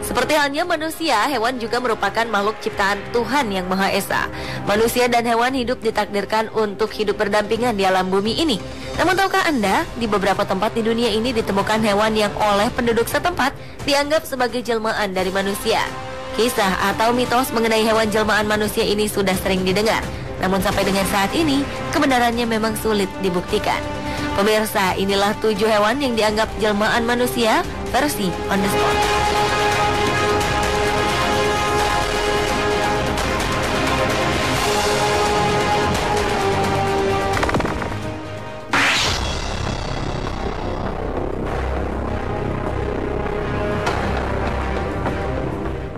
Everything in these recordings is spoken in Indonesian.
Seperti halnya manusia, hewan juga merupakan makhluk ciptaan Tuhan Yang Maha Esa. Manusia dan hewan hidup ditakdirkan untuk hidup berdampingan di alam bumi ini. Namun tahukah Anda, di beberapa tempat di dunia ini ditemukan hewan yang oleh penduduk setempat dianggap sebagai jelmaan dari manusia. Kisah atau mitos mengenai hewan jelmaan manusia ini sudah sering didengar. Namun sampai dengan saat ini, kebenarannya memang sulit dibuktikan. Pemirsa, inilah 7 hewan yang dianggap jelmaan manusia versi on the spot.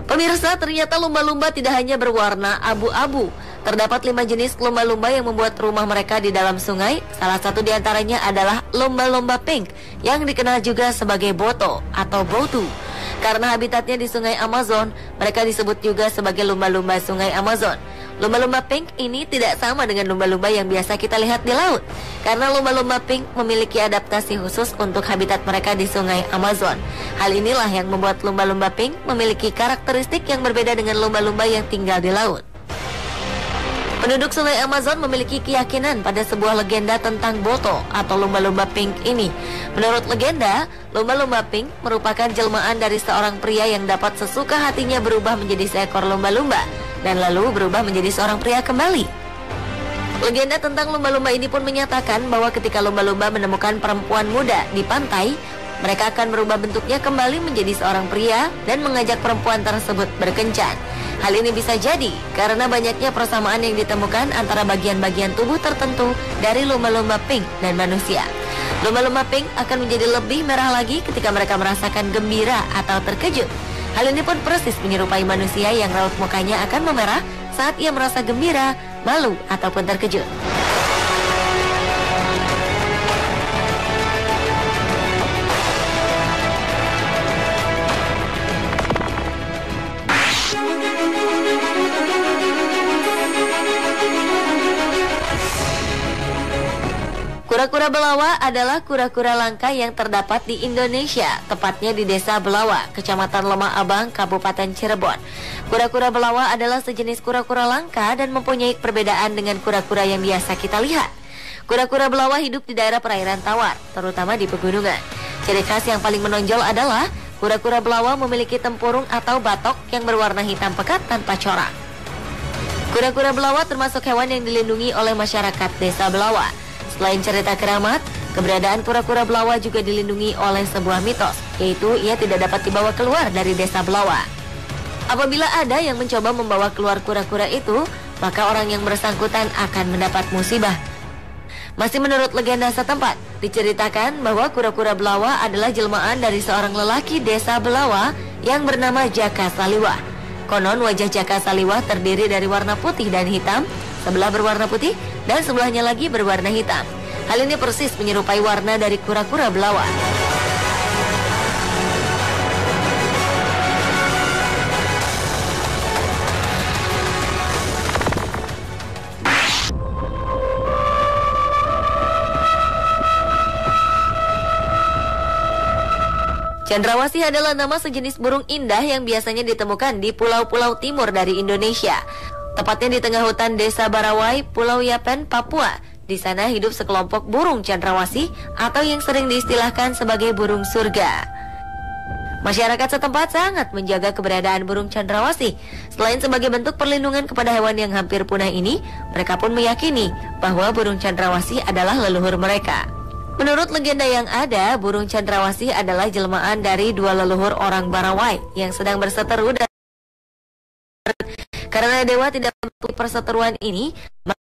Pemirsa, ternyata lumba-lumba tidak hanya berwarna abu-abu. Terdapat 5 jenis lumba-lumba yang membuat rumah mereka di dalam sungai. Salah satu diantaranya adalah lumba-lumba pink, yang dikenal juga sebagai boto atau botu. Karena habitatnya di sungai Amazon, mereka disebut juga sebagai lumba-lumba sungai Amazon. Lumba-lumba pink ini tidak sama dengan lumba-lumba yang biasa kita lihat di laut. Karena lumba-lumba pink memiliki adaptasi khusus untuk habitat mereka di sungai Amazon. Hal inilah yang membuat lumba-lumba pink memiliki karakteristik yang berbeda dengan lumba-lumba yang tinggal di laut. Penduduk sungai Amazon memiliki keyakinan pada sebuah legenda tentang boto atau lumba-lumba pink ini. Menurut legenda, lumba-lumba pink merupakan jelmaan dari seorang pria yang dapat sesuka hatinya berubah menjadi seekor lumba-lumba dan lalu berubah menjadi seorang pria kembali. Legenda tentang lumba-lumba ini pun menyatakan bahwa ketika lumba-lumba menemukan perempuan muda di pantai, mereka akan merubah bentuknya kembali menjadi seorang pria dan mengajak perempuan tersebut berkencan. Hal ini bisa jadi karena banyaknya persamaan yang ditemukan antara bagian-bagian tubuh tertentu dari lumba-lumba pink dan manusia. Lumba-lumba pink akan menjadi lebih merah lagi ketika mereka merasakan gembira atau terkejut. Hal ini pun persis menyerupai manusia yang raut mukanya akan memerah saat ia merasa gembira, malu, ataupun terkejut. Kura-kura belawa adalah kura-kura langka yang terdapat di Indonesia, tepatnya di Desa Belawa, Kecamatan Lemah Abang, Kabupaten Cirebon. Kura-kura belawa adalah sejenis kura-kura langka dan mempunyai perbedaan dengan kura-kura yang biasa kita lihat. Kura-kura belawa hidup di daerah perairan tawar, terutama di pegunungan. Ciri khas yang paling menonjol adalah kura-kura belawa memiliki tempurung atau batok yang berwarna hitam pekat tanpa corak. Kura-kura belawa termasuk hewan yang dilindungi oleh masyarakat Desa Belawa. Selain cerita keramat, keberadaan kura-kura belawa juga dilindungi oleh sebuah mitos, yaitu ia tidak dapat dibawa keluar dari Desa Belawa. Apabila ada yang mencoba membawa keluar kura-kura itu, maka orang yang bersangkutan akan mendapat musibah. Masih menurut legenda setempat, diceritakan bahwa kura-kura belawa adalah jelmaan dari seorang lelaki Desa Belawa yang bernama Jaka Saliwah. Konon wajah Jaka Saliwah terdiri dari warna putih dan hitam, sebelah berwarna putih dan sebelahnya lagi berwarna hitam. Hal ini persis menyerupai warna dari kura-kura belawa. Cendrawasih adalah nama sejenis burung indah yang biasanya ditemukan di pulau-pulau timur dari Indonesia. Tepatnya di tengah hutan Desa Barawai, Pulau Yapen, Papua. Di sana hidup sekelompok burung cendrawasih atau yang sering diistilahkan sebagai burung surga. Masyarakat setempat sangat menjaga keberadaan burung cendrawasih. Selain sebagai bentuk perlindungan kepada hewan yang hampir punah ini, mereka pun meyakini bahwa burung cendrawasih adalah leluhur mereka. Menurut legenda yang ada, burung cendrawasih adalah jelmaan dari 2 leluhur orang Barawai yang sedang berseteru dan karena dewa tidak mematuhi perseteruan ini, maka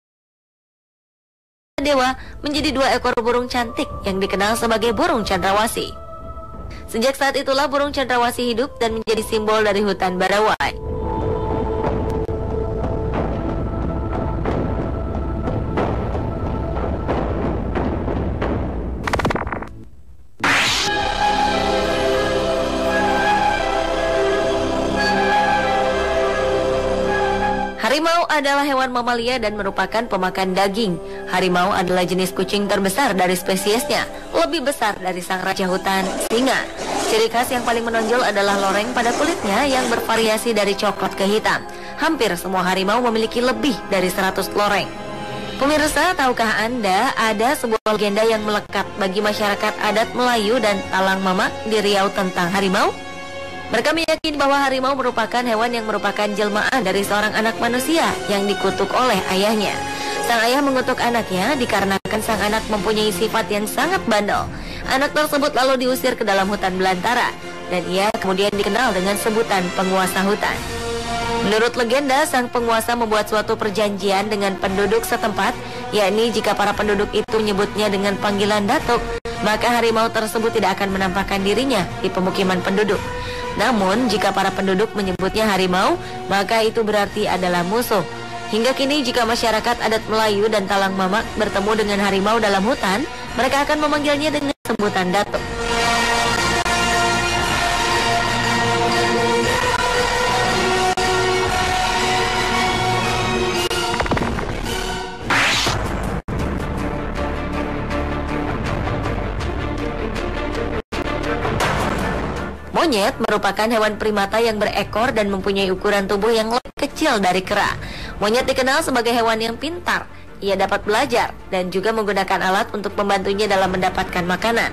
dewa menjadi 2 ekor burung cantik yang dikenal sebagai burung cendrawasih. Sejak saat itulah burung cendrawasih hidup dan menjadi simbol dari hutan Barawai. Hari Harimau adalah hewan mamalia dan merupakan pemakan daging. Harimau adalah jenis kucing terbesar dari spesiesnya, lebih besar dari sang raja hutan, singa. Ciri khas yang paling menonjol adalah loreng pada kulitnya yang bervariasi dari coklat ke hitam. Hampir semua harimau memiliki lebih dari 100 loreng. Pemirsa, tahukah Anda ada sebuah legenda yang melekat bagi masyarakat adat Melayu dan Talang Mamak di Riau tentang harimau? Mereka meyakini bahwa harimau merupakan hewan yang merupakan jelmaan dari seorang anak manusia yang dikutuk oleh ayahnya. Sang ayah mengutuk anaknya dikarenakan sang anak mempunyai sifat yang sangat bandel. Anak tersebut lalu diusir ke dalam hutan belantara dan ia kemudian dikenal dengan sebutan penguasa hutan. Menurut legenda, sang penguasa membuat suatu perjanjian dengan penduduk setempat, yakni jika para penduduk itu menyebutnya dengan panggilan datuk, maka harimau tersebut tidak akan menampakkan dirinya di pemukiman penduduk. Namun, jika para penduduk menyebutnya harimau, maka itu berarti adalah musuh. Hingga kini, jika masyarakat adat Melayu dan Talang Mamak bertemu dengan harimau dalam hutan, mereka akan memanggilnya dengan sebutan datuk. Monyet merupakan hewan primata yang berekor dan mempunyai ukuran tubuh yang lebih kecil dari kera. Monyet dikenal sebagai hewan yang pintar. Ia dapat belajar dan juga menggunakan alat untuk membantunya dalam mendapatkan makanan.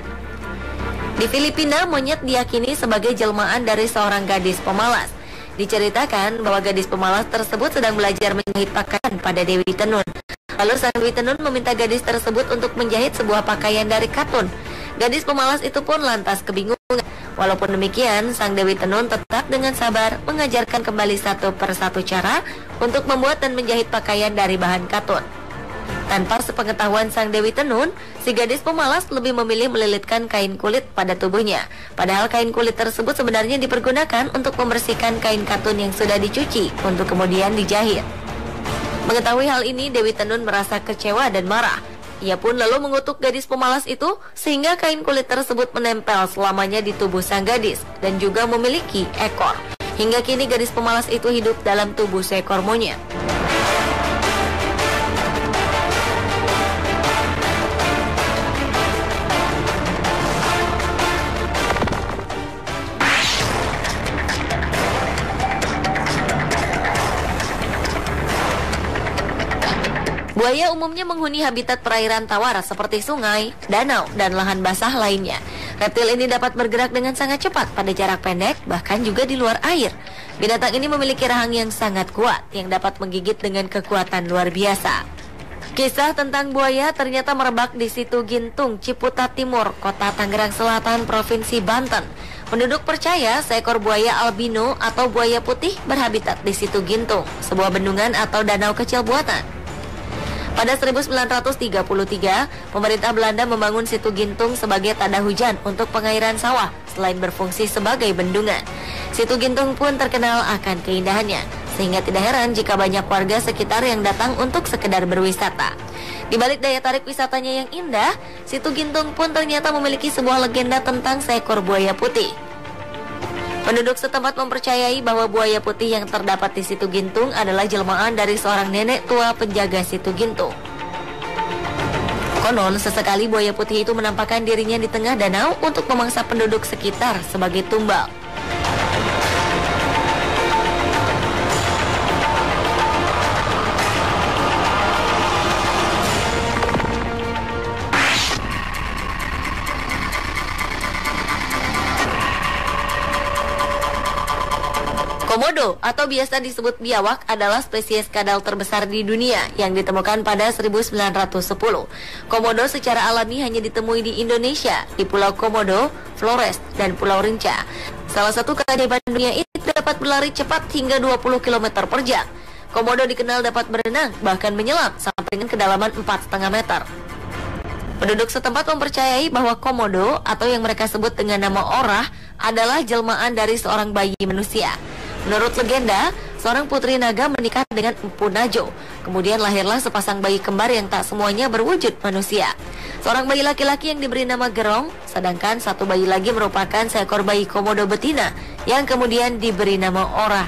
Di Filipina, monyet diyakini sebagai jelmaan dari seorang gadis pemalas. Diceritakan bahwa gadis pemalas tersebut sedang belajar menjahit pakaian pada Dewi Tenun. Lalu sang Dewi Tenun meminta gadis tersebut untuk menjahit sebuah pakaian dari katun. Gadis pemalas itu pun lantas kebingungan. Walaupun demikian, sang Dewi Tenun tetap dengan sabar mengajarkan kembali satu persatu cara untuk membuat dan menjahit pakaian dari bahan katun. Tanpa sepengetahuan sang Dewi Tenun, si gadis pemalas lebih memilih melilitkan kain kulit pada tubuhnya. Padahal kain kulit tersebut sebenarnya dipergunakan untuk membersihkan kain katun yang sudah dicuci untuk kemudian dijahit. Mengetahui hal ini, Dewi Tenun merasa kecewa dan marah. Ia pun lalu mengutuk gadis pemalas itu sehingga kain kulit tersebut menempel selamanya di tubuh sang gadis dan juga memiliki ekor. Hingga kini gadis pemalas itu hidup dalam tubuh seekor monyet. Buaya umumnya menghuni habitat perairan tawar seperti sungai, danau, dan lahan basah lainnya. Reptil ini dapat bergerak dengan sangat cepat pada jarak pendek, bahkan juga di luar air. Binatang ini memiliki rahang yang sangat kuat, yang dapat menggigit dengan kekuatan luar biasa. Kisah tentang buaya ternyata merebak di Situ Gintung, Ciputat Timur, Kota Tangerang Selatan, Provinsi Banten. Penduduk percaya seekor buaya albino atau buaya putih berhabitat di Situ Gintung, sebuah bendungan atau danau kecil buatan. Pada 1933, pemerintah Belanda membangun Situ Gintung sebagai tanda hujan untuk pengairan sawah selain berfungsi sebagai bendungan. Situ Gintung pun terkenal akan keindahannya, sehingga tidak heran jika banyak warga sekitar yang datang untuk sekedar berwisata. Di balik daya tarik wisatanya yang indah, Situ Gintung pun ternyata memiliki sebuah legenda tentang seekor buaya putih. Penduduk setempat mempercayai bahwa buaya putih yang terdapat di Situ Gintung adalah jelmaan dari seorang nenek tua penjaga Situ Gintung. Konon, sesekali buaya putih itu menampakkan dirinya di tengah danau untuk memangsa penduduk sekitar sebagai tumbal. Komodo atau biasa disebut biawak adalah spesies kadal terbesar di dunia yang ditemukan pada 1910. Komodo secara alami hanya ditemui di Indonesia, di Pulau Komodo, Flores, dan Pulau Rinca. Salah satu keajaiban dunia ini dapat berlari cepat hingga 20 km per jam. Komodo dikenal dapat berenang, bahkan menyelam sampai dengan kedalaman 4,5 meter. Penduduk setempat mempercayai bahwa Komodo atau yang mereka sebut dengan nama orah adalah jelmaan dari seorang bayi manusia. Menurut legenda, seorang putri naga menikah dengan Empu Najo. Kemudian lahirlah sepasang bayi kembar yang tak semuanya berwujud manusia. Seorang bayi laki-laki yang diberi nama Gerong, sedangkan satu bayi lagi merupakan seekor bayi komodo betina yang kemudian diberi nama Orah.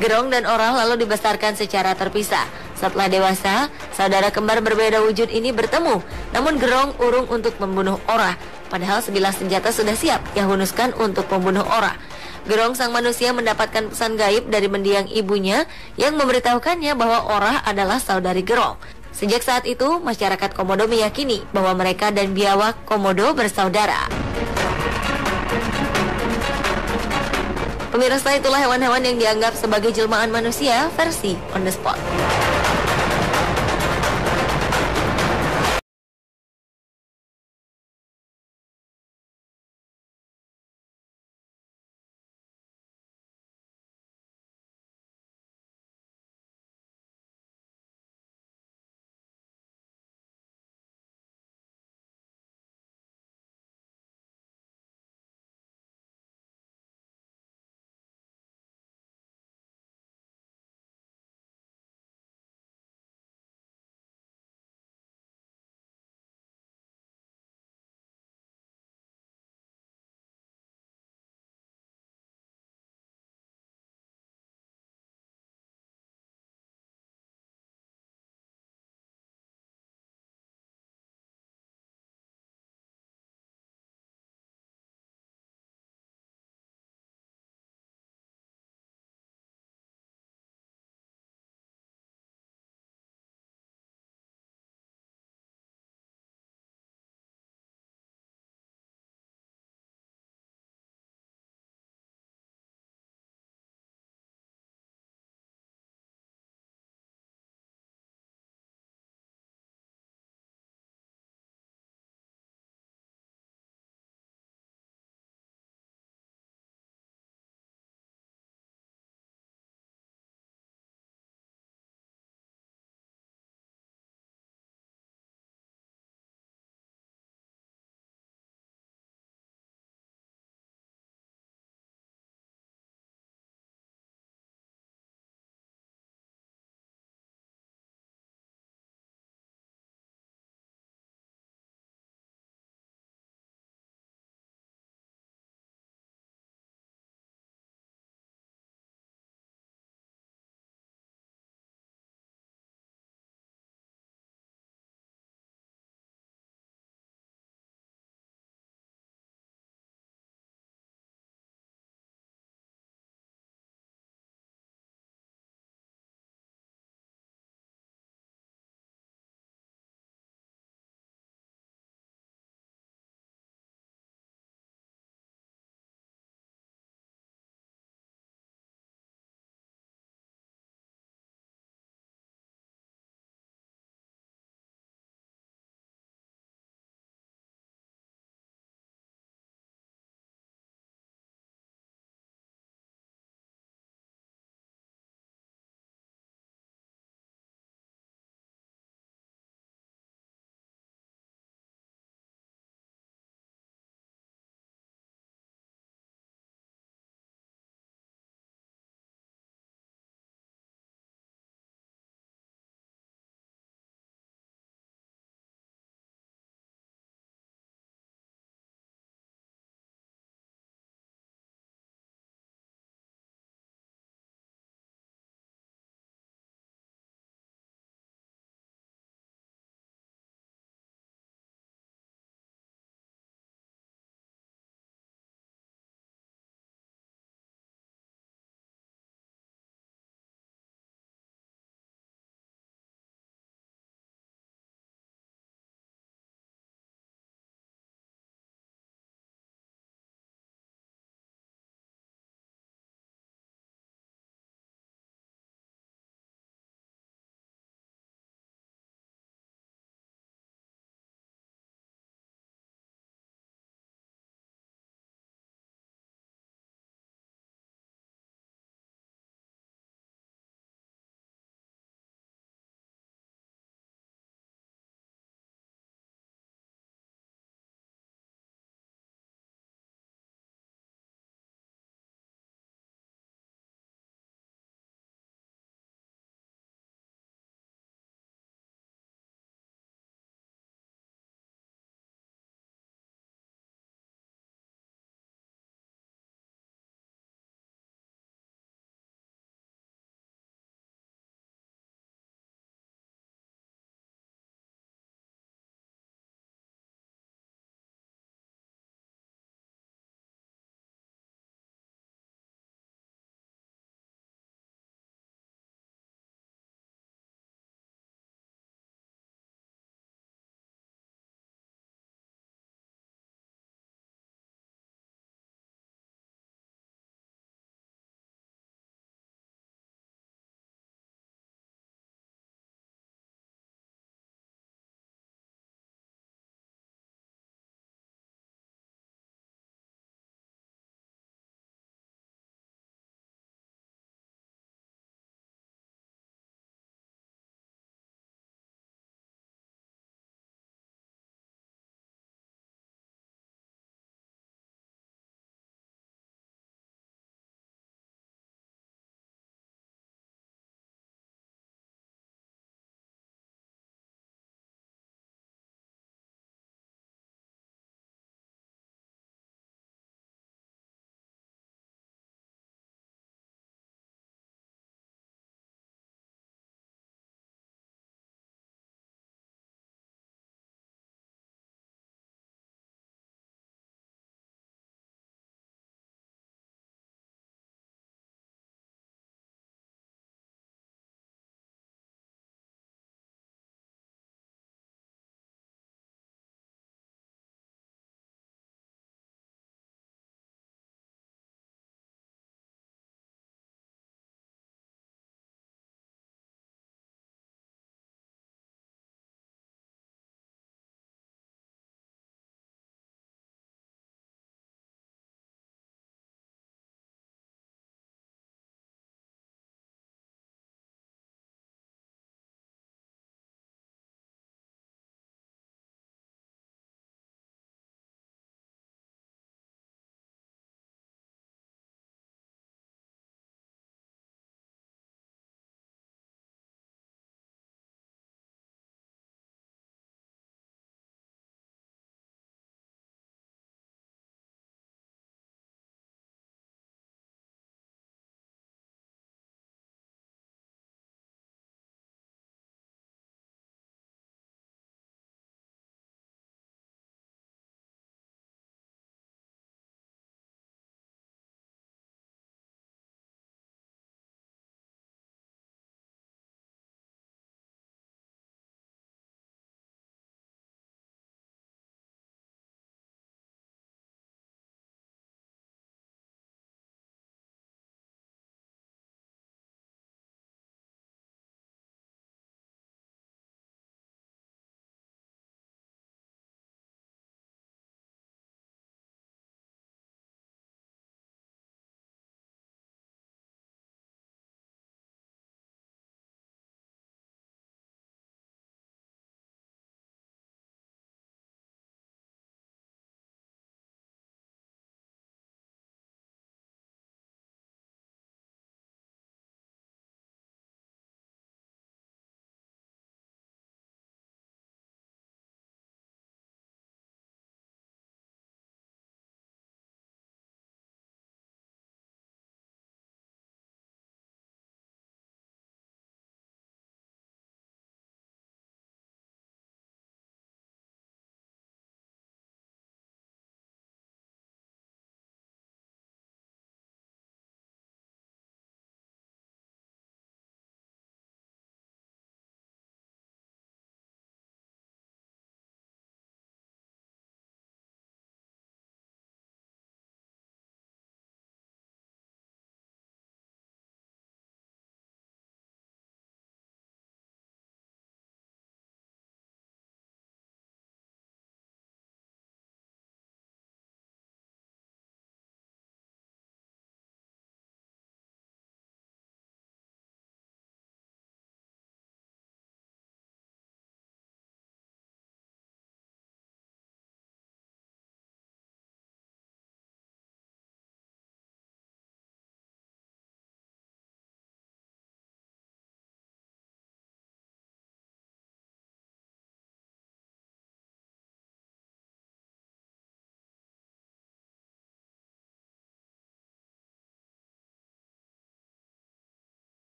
Gerong dan Orah lalu dibesarkan secara terpisah. Setelah dewasa, saudara kembar berbeda wujud ini bertemu. Namun Gerong urung untuk membunuh Orah. Padahal sebilah senjata sudah siap ia hunuskan untuk membunuh Orah. Gerong sang manusia mendapatkan pesan gaib dari mendiang ibunya yang memberitahukannya bahwa Orah adalah saudari Gerong. Sejak saat itu, masyarakat Komodo meyakini bahwa mereka dan biawak Komodo bersaudara. Pemirsa, itulah hewan-hewan yang dianggap sebagai jelmaan manusia versi on the spot.